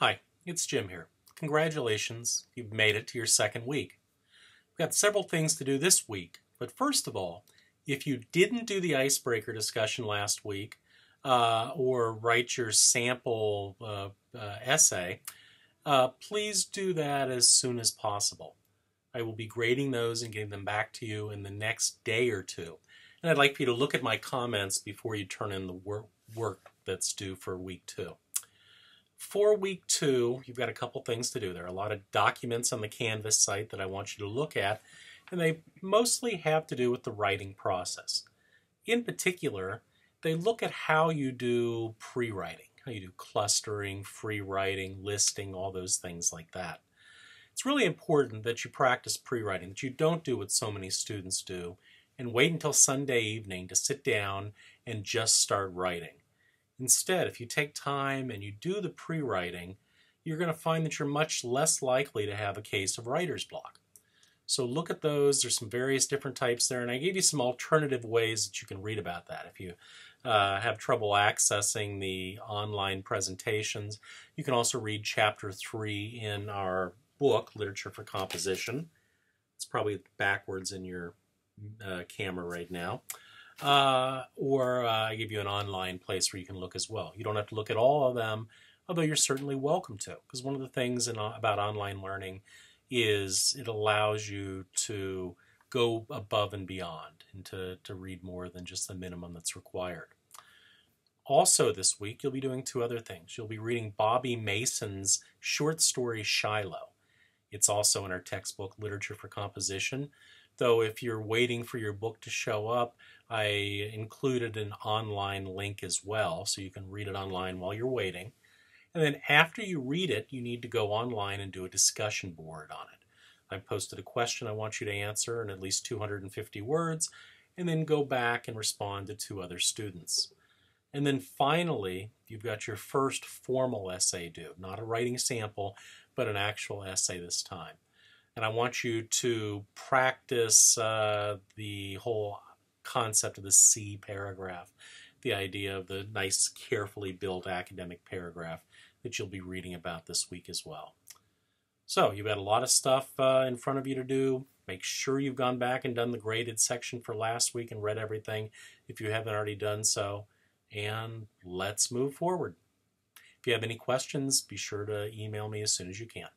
Hi, it's Jim here. Congratulations, you've made it to your second week. We've got several things to do this week, but first of all, if you didn't do the icebreaker discussion last week or write your sample essay, please do that as soon as possible. I will be grading those and getting them back to you in the next day or two. And I'd like for you to look at my comments before you turn in the work that's due for week 2. For week 2, you've got a couple things to do. There are a lot of documents on the Canvas site that I want you to look at, and they mostly have to do with the writing process. In particular, they look at how you do pre-writing, how you do clustering, free writing, listing, all those things like that. It's really important that you practice pre-writing, that you don't do what so many students do and wait until Sunday evening to sit down and just start writing. Instead, if you take time and you do the pre-writing, you're going to find that you're much less likely to have a case of writer's block. So look at those. There's some various different types there, and I gave you some alternative ways that you can read about that. If you have trouble accessing the online presentations, you can also read Chapter 3 in our book, Literature for Composition. It's probably backwards in your camera right now. Or I give you an online place where you can look as well. You don't have to look at all of them, although you're certainly welcome to, because one of the things about online learning is it allows you to go above and beyond and to read more than just the minimum that's required. Also this week, you'll be doing 2 other things. You'll be reading Bobby Mason's short story Shiloh. It's also in our textbook, Literature for Composition. Though if you're waiting for your book to show up, I included an online link as well, so you can read it online while you're waiting. And then after you read it, you need to go online and do a discussion board on it. I've posted a question I want you to answer in at least 250 words, and then go back and respond to 2 other students. And then finally, you've got your first formal essay due, not a writing sample, but an actual essay this time. And I want you to practice the whole concept of the C paragraph, the idea of the nice, carefully built academic paragraph that you'll be reading about this week as well. So you've got a lot of stuff in front of you to do. Make sure you've gone back and done the graded section for last week and read everything if you haven't already done so. And let's move forward. If you have any questions, be sure to email me as soon as you can.